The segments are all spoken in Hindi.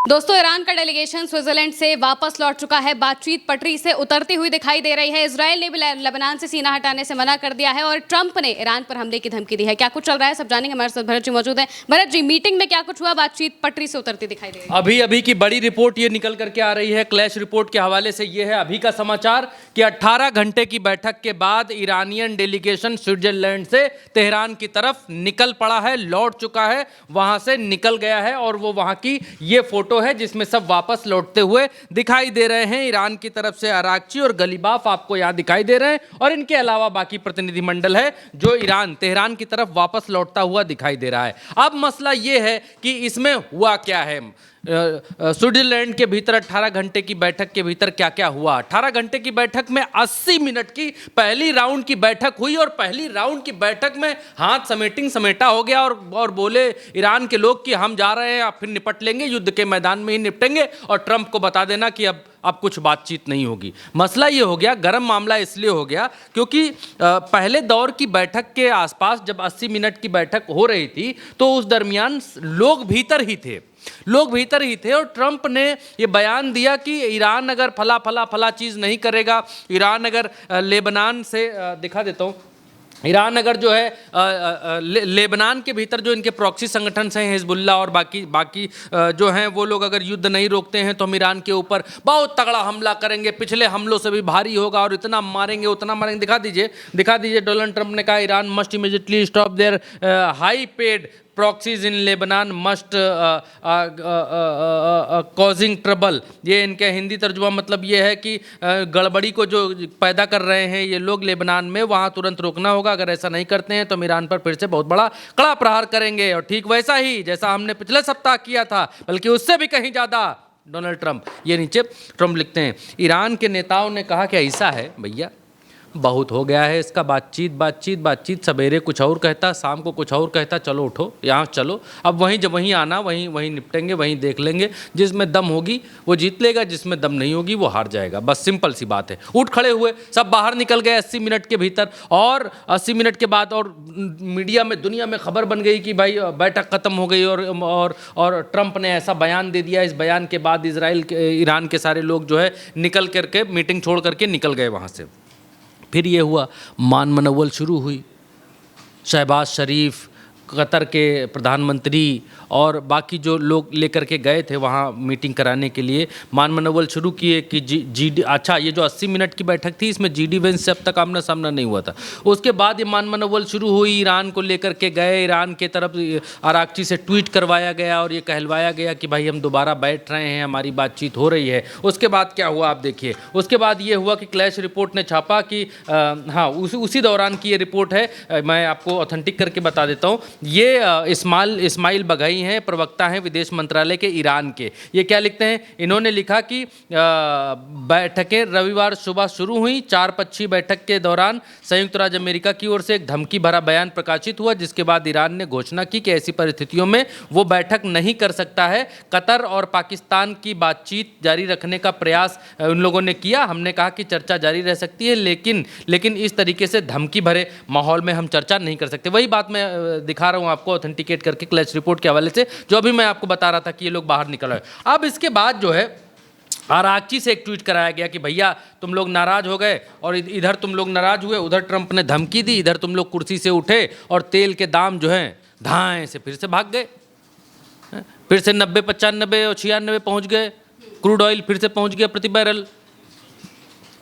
दोस्तों, ईरान का डेलीगेशन स्विट्जरलैंड से वापस लौट चुका है। बातचीत पटरी से उतरती हुई दिखाई दे रही है। इजरायल ने भी लेबनान से सीना हटाने से मना कर दिया है और ट्रंप ने ईरान पर हमले की धमकी दी है। क्या कुछ चल रहा है, सब जानेंगे। हमारे साथ भरत जी मौजूद हैं। भरत जी, मीटिंग में क्या कुछ हुआ? बातचीत पटरी से उतरती दिखाई दे रही है। अभी अभी की बड़ी रिपोर्ट ये निकल करके आ रही है। क्लैश रिपोर्ट के हवाले से ये है अभी का समाचार कि 18 घंटे की बैठक के बाद ईरानियन डेलीगेशन स्विट्जरलैंड से तेहरान की तरफ निकल पड़ा है, लौट चुका है, वहां से निकल गया है। और वो वहां की ये फोटो है जिसमें सब वापस लौटते हुए दिखाई दे रहे हैं। ईरान की तरफ से अराक्ची और गलीबाफ आपको यहां दिखाई दे रहे हैं और इनके अलावा बाकी प्रतिनिधिमंडल है जो ईरान तेहरान की तरफ वापस लौटता हुआ दिखाई दे रहा है। अब मसला यह है कि इसमें हुआ क्या है। स्विट्जरलैंड के भीतर 18 घंटे की बैठक के भीतर क्या क्या हुआ। 18 घंटे की बैठक में 80 मिनट की पहली राउंड की बैठक हुई और पहली राउंड की बैठक में हाथ समेटा हो गया और बोले ईरान के लोग कि हम जा रहे हैं, फिर निपट लेंगे, युद्ध के मैदान में ही निपटेंगे और ट्रंप को बता देना कि अब कुछ बातचीत नहीं होगी। मसला ये हो गया, गर्म मामला इसलिए हो गया क्योंकि पहले दौर की बैठक के आसपास जब 80 मिनट की बैठक हो रही थी तो उस दरमियान लोग भीतर ही थे और ट्रंप ने ये बयान दिया कि ईरान अगर फला चीज़ नहीं करेगा, ईरान अगर लेबनान से दिखा देता हूँ, ईरान अगर जो है लेबनान के भीतर जो इनके प्रॉक्सी संगठन हैं हिजबुल्ला और बाकी जो हैं वो लोग अगर युद्ध नहीं रोकते हैं तो हम ईरान के ऊपर बहुत तगड़ा हमला करेंगे, पिछले हमलों से भी भारी होगा और इतना मारेंगे उतना मारेंगे। दिखा दीजिए। डोनाल्ड ट्रंप ने कहा Iran must immediately stop their high paid proxies in Lebanon must causing trouble. ये इनके हिंदी तर्जुमा मतलब ये है कि गड़बड़ी को जो पैदा कर रहे हैं ये लोग लेबनान में, वहाँ तुरंत रोकना होगा। अगर ऐसा नहीं करते हैं तो हम ईरान पर फिर से बहुत बड़ा कड़ा प्रहार करेंगे और ठीक वैसा ही जैसा हमने पिछले सप्ताह किया था, बल्कि उससे भी कहीं ज़्यादा। डोनाल्ड ट्रंप, ये नीचे ट्रंप लिखते हैं। ईरान के नेताओं ने कहा कि ऐसा है भैया, बहुत हो गया है इसका बातचीत। सवेरे कुछ और कहता, शाम को कुछ और कहता, चलो उठो यहाँ चलो, अब वहीं आना, वहीं निपटेंगे, वहीं देख लेंगे। जिसमें दम होगी वो जीत लेगा, जिसमें दम नहीं होगी वो हार जाएगा। बस सिंपल सी बात है। उठ खड़े हुए, सब बाहर निकल गए 80 मिनट के भीतर और 80 मिनट के बाद और मीडिया में, दुनिया में खबर बन गई कि भाई बैठक खत्म हो गई और ट्रंप ने ऐसा बयान दे दिया। इस बयान के बाद ईरान के सारे लोग जो है निकल करके, मीटिंग छोड़ करके निकल गए वहाँ से। फिर ये हुआ, मान मनव्वल शुरू हुई। शहबाज शरीफ, कतर के प्रधानमंत्री और बाकी जो लोग लेकर के गए थे वहाँ मीटिंग कराने के लिए, मान मनव्वल शुरू किए कि जीडी, अच्छा ये जो 80 मिनट की बैठक थी इसमें जीडी वेंस से अब तक आमना सामना नहीं हुआ था। उसके बाद ये मान मनव्वल शुरू हुई, ईरान को लेकर के गए, ईरान के तरफ अराक्ची से ट्वीट करवाया गया और ये कहलवाया गया कि भाई हम दोबारा बैठ रहे हैं, हमारी बातचीत हो रही है। उसके बाद क्या हुआ आप देखिए। उसके बाद ये हुआ कि क्लैश रिपोर्ट ने छापा कि हाँ, उसी दौरान की ये रिपोर्ट है, मैं आपको ऑथेंटिक करके बता देता हूँ। ये इस्माइल बघई हैं, प्रवक्ता हैं विदेश मंत्रालय के ईरान के। ये क्या लिखते हैं, इन्होंने लिखा कि बैठकें रविवार सुबह शुरू हुई। 4-पक्षीय बैठक के दौरान संयुक्त राज्य अमेरिका की ओर से एक धमकी भरा बयान प्रकाशित हुआ, जिसके बाद ईरान ने घोषणा की कि ऐसी परिस्थितियों में वो बैठक नहीं कर सकता है। कतर और पाकिस्तान की बातचीत जारी रखने का प्रयास उन लोगों ने किया। हमने कहा कि चर्चा जारी रह सकती है, लेकिन इस तरीके से धमकी भरे माहौल में हम चर्चा नहीं कर सकते। वही बात मैं दिखा रहा हूँ आपको ऑथेंटिकेट करके क्लैश रिपोर्ट के हवाले से, जो अभी मैं आपको बता रहा था कि ये लोग बाहर निकल रहे हैं। अब इसके बाद जो है अराक्ची से एक ट्वीट कराया गया कि भैया तुम लोग नाराज हो गए और इधर तुम लोग नाराज हुए, उधर ट्रंप ने धमकी दी, इधर तुम लोग कुर्सी से उठे और तेल के दाम जो हैं धाएं से फिर से भाग गए, फिर से 90, 95 और 96 पहुंच गए। क्रूड ऑयल फिर से पहुंच गया प्रति बैरल।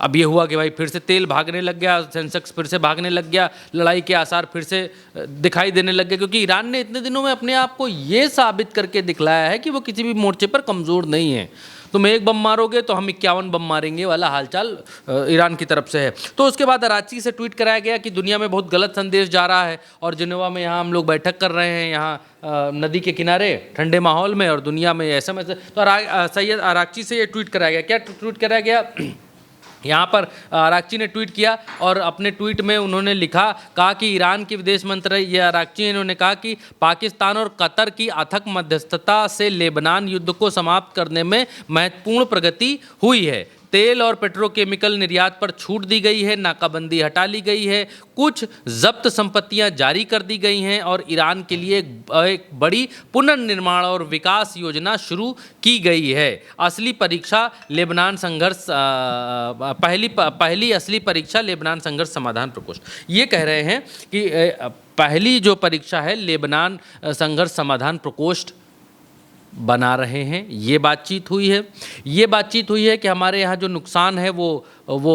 अब ये हुआ कि भाई फिर से तेल भागने लग गया, सेंसेक्स फिर से भागने लग गया, लड़ाई के आसार फिर से दिखाई देने लग गए, क्योंकि ईरान ने इतने दिनों में अपने आप को ये साबित करके दिखलाया है कि वो किसी भी मोर्चे पर कमज़ोर नहीं है। तुम एक बम मारोगे तो हम 51 बम मारेंगे वाला हालचाल ईरान की तरफ से है। तो उसके बाद कराची से ट्वीट कराया गया कि दुनिया में बहुत गलत संदेश जा रहा है और जिनेवा में यहाँ हम लोग बैठक कर रहे हैं, यहाँ नदी के किनारे ठंडे माहौल में, और दुनिया में ऐसा में तो सैयद अराक्ची से ये ट्वीट कराया गया। क्या ट्वीट कराया गया यहाँ पर अराक्ची ने ट्वीट किया और अपने ट्वीट में उन्होंने कहा कि ईरान के विदेश मंत्री ये अराक्ची, इन्होंने कहा कि पाकिस्तान और कतर की अथक मध्यस्थता से लेबनान युद्ध को समाप्त करने में महत्वपूर्ण प्रगति हुई है। तेल और पेट्रोकेमिकल निर्यात पर छूट दी गई है, नाकाबंदी हटा ली गई है, कुछ जब्त संपत्तियां जारी कर दी गई हैं और ईरान के लिए एक बड़ी पुनर्निर्माण और विकास योजना शुरू की गई है। असली परीक्षा लेबनान संघर्ष पहली असली परीक्षा लेबनान संघर्ष समाधान प्रकोष्ठ, ये कह रहे हैं कि पहली जो परीक्षा है लेबनान संघर्ष समाधान प्रकोष्ठ बना रहे हैं। ये बातचीत हुई है कि हमारे यहाँ जो नुकसान है वो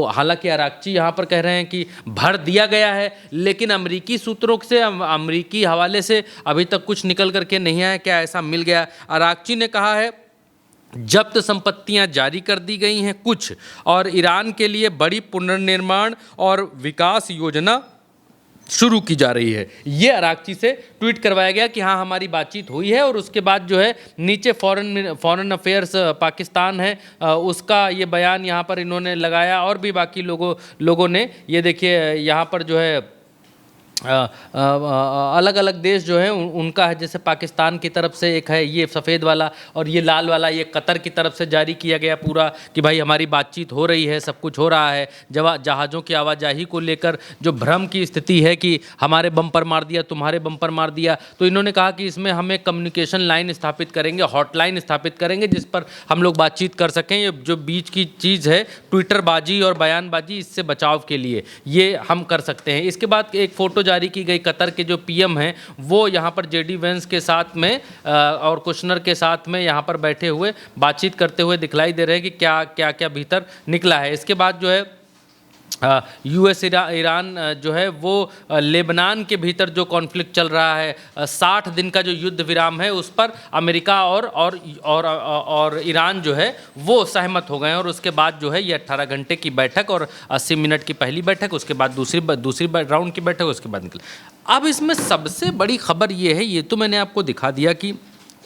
हालांकि अराक्ची यहाँ पर कह रहे हैं कि भर दिया गया है, लेकिन अमेरिकी सूत्रों से, अमेरिकी हवाले से अभी तक कुछ निकल करके नहीं आया क्या ऐसा मिल गया। अराक्ची ने कहा है जब्त संपत्तियां जारी कर दी गई हैं कुछ, और ईरान के लिए बड़ी पुनर्निर्माण और विकास योजना शुरू की जा रही है। ये अराक्ची से ट्वीट करवाया गया कि हाँ हमारी बातचीत हुई है। और उसके बाद जो है नीचे फॉरेन अफेयर्स पाकिस्तान है उसका ये बयान यहाँ पर इन्होंने लगाया, और भी बाकी लोगों ने, ये देखिए यहाँ पर जो है अलग अलग देश जो है उनका है, जैसे पाकिस्तान की तरफ से एक है ये सफ़ेद वाला, और ये लाल वाला ये कतर की तरफ से जारी किया गया पूरा कि भाई हमारी बातचीत हो रही है, सब कुछ हो रहा है। जहाज़ों की आवाजाही को लेकर जो भ्रम की स्थिति है कि हमारे बम पर मार दिया, तुम्हारे बम पर मार दिया, तो इन्होंने कहा कि इसमें हमें कम्युनिकेशन लाइन स्थापित करेंगे, हॉटलाइन स्थापित करेंगे जिस पर हम लोग बातचीत कर सकें। ये जो बीच की चीज़ है ट्विटरबाजी और बयानबाजी, इससे बचाव के लिए ये हम कर सकते हैं। इसके बाद एक फ़ोटो जारी की गई, कतर के जो पीएम हैं वो यहाँ पर जेडी वेंस के साथ में और कुशनर के साथ में यहाँ पर बैठे हुए बातचीत करते हुए दिखलाई दे रहे हैं कि क्या क्या क्या भीतर निकला है। इसके बाद जो है यूएस ईरान जो है वो लेबनान के भीतर जो कॉन्फ्लिक्ट चल रहा है, 60 दिन का जो युद्ध विराम है उस पर अमेरिका और ईरान जो है वो सहमत हो गए हैं। और उसके बाद जो है ये 18 घंटे की बैठक और 80 मिनट की पहली बैठक, उसके बाद दूसरी राउंड की बैठक, उसके बाद निकला। अब इसमें सबसे बड़ी खबर ये है, ये तो मैंने आपको दिखा दिया कि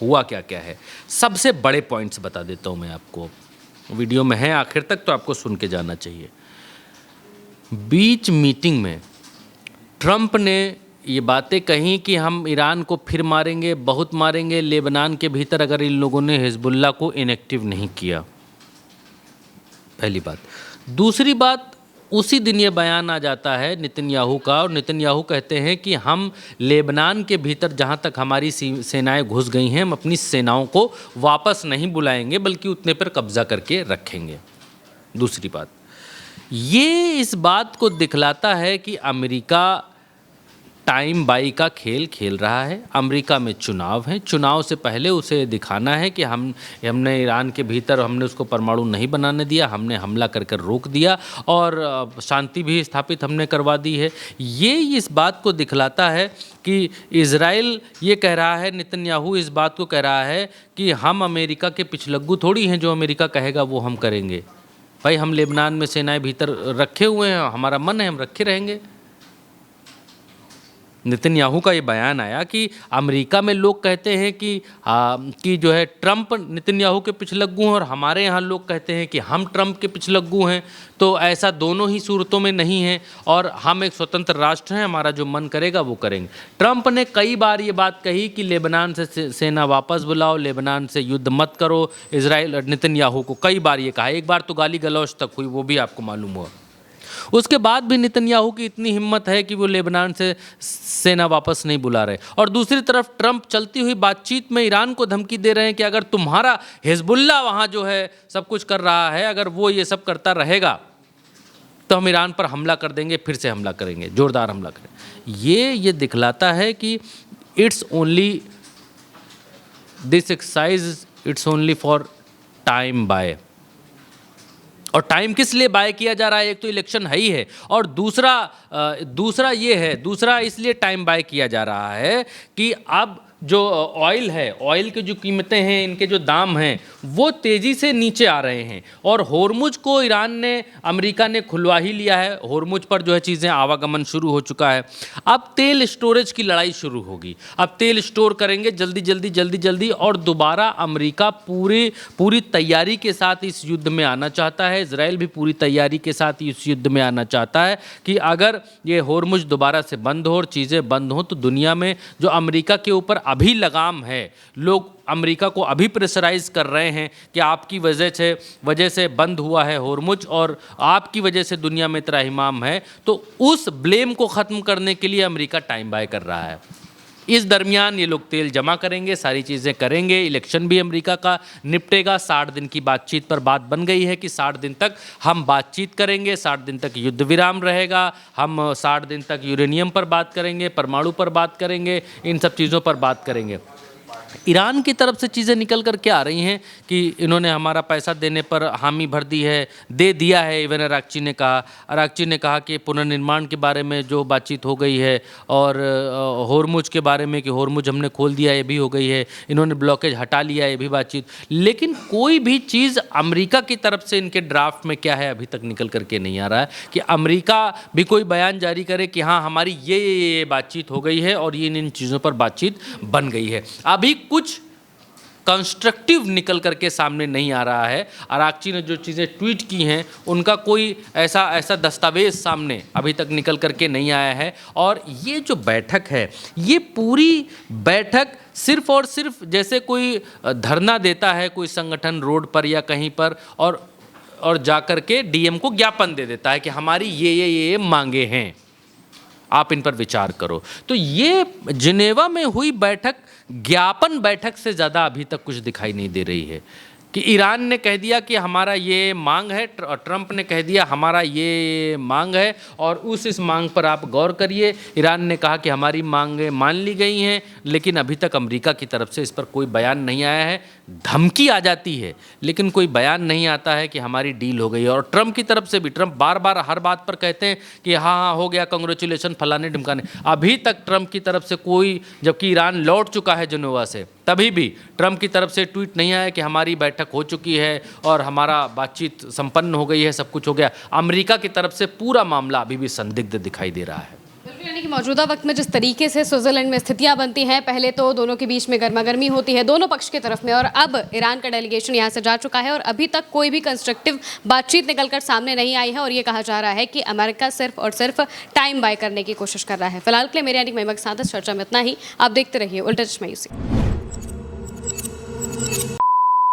हुआ क्या क्या है, सबसे बड़े पॉइंट्स बता देता हूँ मैं आपको। वीडियो में है आखिर तक तो आपको सुन के जाना चाहिए। बीच मीटिंग में ट्रंप ने ये बातें कही कि हम ईरान को फिर मारेंगे, बहुत मारेंगे लेबनान के भीतर अगर इन लोगों ने हिजबुल्लाह को इनएक्टिव नहीं किया, पहली बात। दूसरी बात, उसी दिन ये बयान आ जाता है नेतन्याहू का, और नेतन्याहू कहते हैं कि हम लेबनान के भीतर जहाँ तक हमारी सेनाएं घुस गई हैं, हम अपनी सेनाओं को वापस नहीं बुलाएंगे बल्कि उतने पर कब्जा करके रखेंगे। दूसरी बात, ये इस बात को दिखलाता है कि अमेरिका टाइम बाई का खेल खेल रहा है। अमेरिका में चुनाव है, चुनाव से पहले उसे दिखाना है कि हमने ईरान के भीतर हमने उसको परमाणु नहीं बनाने दिया, हमने हमला कर रोक दिया और शांति भी स्थापित हमने करवा दी है। ये इस बात को दिखलाता है कि इज़राइल ये कह रहा है, नेतन्याहू इस बात को कह रहा है कि हम अमेरिका के पिछलग्गू थोड़ी हैं, जो अमेरिका कहेगा वो हम करेंगे। भाई हम लेबनान में सेनाएं भीतर रखे हुए हैं, हमारा मन है हम रखे रहेंगे। नेतन्याहू का ये बयान आया कि अमेरिका में लोग कहते हैं कि जो है ट्रंप नेतन्याहू के पिछलग्गू हैं, और हमारे यहाँ लोग कहते हैं कि हम ट्रंप के पिछलग्गू हैं। तो ऐसा दोनों ही सूरतों में नहीं है, और हम एक स्वतंत्र राष्ट्र हैं, हमारा जो मन करेगा वो करेंगे। ट्रंप ने कई बार ये बात कही कि लेबनान से सेना वापस बुलाओ, लेबनान से युद्ध मत करो। इजराइल नेतन्याहू को कई बार ये कहा, एक बार तो गाली गलौज तक हुई, वो भी आपको मालूम हुआ। उसके बाद भी नेतन्याहू की इतनी हिम्मत है कि वो लेबनान से सेना वापस नहीं बुला रहे। और दूसरी तरफ ट्रंप चलती हुई बातचीत में ईरान को धमकी दे रहे हैं कि अगर तुम्हारा हिजबुल्लाह वहाँ जो है सब कुछ कर रहा है, अगर वो ये सब करता रहेगा तो हम ईरान पर हमला कर देंगे, फिर से हमला करेंगे, जोरदार हमला करेंगे। ये दिखलाता है कि it's only this exercise it's only for time by. और टाइम किस लिए बाय किया जा रहा है? एक तो इलेक्शन है ही है, और दूसरा इसलिए टाइम बाय किया जा रहा है कि अब जो ऑयल है, ऑयल की जो कीमतें हैं, इनके जो दाम हैं वो तेज़ी से नीचे आ रहे हैं। और होर्मुज को अमेरिका ने खुलवा ही लिया है, होर्मुज पर जो है चीज़ें आवागमन शुरू हो चुका है। अब तेल स्टोरेज की लड़ाई शुरू होगी, अब तेल स्टोर करेंगे जल्दी, और दोबारा अमेरिका पूरी तैयारी के साथ इस युद्ध में आना चाहता है। इजराइल भी पूरी तैयारी के साथ इस युद्ध में आना चाहता है कि अगर ये होर्मुज दोबारा से बंद हो और चीज़ें बंद हों तो दुनिया में जो अमेरिका के ऊपर अभी लगाम है, लोग अमेरिका को अभी प्रेशराइज कर रहे हैं कि आपकी वजह से बंद हुआ है होर्मुज और आपकी वजह से दुनिया में त्राहिमाम है, तो उस ब्लेम को ख़त्म करने के लिए अमेरिका टाइम बाय कर रहा है। इस दरमियान ये लोग तेल जमा करेंगे, सारी चीज़ें करेंगे, इलेक्शन भी अमेरिका का निपटेगा। 60 दिन की बातचीत पर बात बन गई है कि 60 दिन तक हम बातचीत करेंगे, 60 दिन तक युद्ध विराम रहेगा, हम 60 दिन तक यूरेनियम पर बात करेंगे, परमाणु पर बात करेंगे, इन सब चीज़ों पर बात करेंगे। ईरान की तरफ से चीज़ें निकल कर के आ रही हैं कि इन्होंने हमारा पैसा देने पर हामी भर दी है, दे दिया है। इवन अराक्ची ने कहा कि पुनर्निर्माण के बारे में जो बातचीत हो गई है और होर्मुज के बारे में कि होर्मुज हमने खोल दिया, ये भी हो गई है। इन्होंने ब्लॉकेज हटा लिया, ये भी बातचीत। लेकिन कोई भी चीज़ अमेरिका की तरफ से इनके ड्राफ्ट में क्या है अभी तक निकल करके नहीं आ रहा है कि अमेरिका भी कोई बयान जारी करे कि हाँ हमारी ये बातचीत हो गई है और ये इन चीज़ों पर बातचीत बन गई है। अभी कुछ कंस्ट्रक्टिव निकल करके सामने नहीं आ रहा है। अराक्ची ने जो चीज़ें ट्वीट की हैं उनका कोई ऐसा दस्तावेज सामने अभी तक निकल करके नहीं आया है। और ये जो बैठक है, ये पूरी बैठक सिर्फ और सिर्फ जैसे कोई धरना देता है कोई संगठन रोड पर या कहीं पर और जाकर के डीएम को ज्ञापन दे देता है कि हमारी ये मांगे हैं, आप इन पर विचार करो। तो ये जिनेवा में हुई बैठक ज्ञापन बैठक से ज़्यादा अभी तक कुछ दिखाई नहीं दे रही है कि ईरान ने कह दिया कि हमारा ये मांग है, ट्रंप ने कह दिया हमारा ये मांग है और इस मांग पर आप गौर करिए। ईरान ने कहा कि हमारी मांगें मान ली गई हैं, लेकिन अभी तक अमेरिका की तरफ से इस पर कोई बयान नहीं आया है। धमकी आ जाती है लेकिन कोई बयान नहीं आता है कि हमारी डील हो गई है। और ट्रंप की तरफ से भी, ट्रंप बार बार हर बात पर कहते हैं कि हाँ हो गया, कांग्रेचुलेशन, फलाने ढिमकाने। अभी तक ट्रंप की तरफ से कोई, जबकि ईरान लौट चुका है जिनेवा से, तभी भी ट्रंप की तरफ से ट्वीट नहीं आया कि हमारी बैठक हो चुकी है और हमारा बातचीत संपन्न हो गई है, सब कुछ हो गया। अमेरिका की तरफ से पूरा मामला अभी भी संदिग्ध दिखाई दे रहा है। यानी कि मौजूदा वक्त में जिस तरीके से स्विट्जरलैंड में स्थितियां बनती हैं, पहले तो दोनों के बीच में गर्मागर्मी होती है दोनों पक्ष की तरफ में, और अब ईरान का डेलीगेशन यहां से जा चुका है और अभी तक कोई भी कंस्ट्रक्टिव बातचीत निकलकर सामने नहीं आई है। और ये कहा जा रहा है कि अमेरिका सिर्फ और सिर्फ टाइम बाय करने की कोशिश कर रहा है। फिलहाल के लिए मेरे यानी महिमा के साथ चर्चा में इतना ही। आप देखते रहिए उल्टा चश्मा यूसी।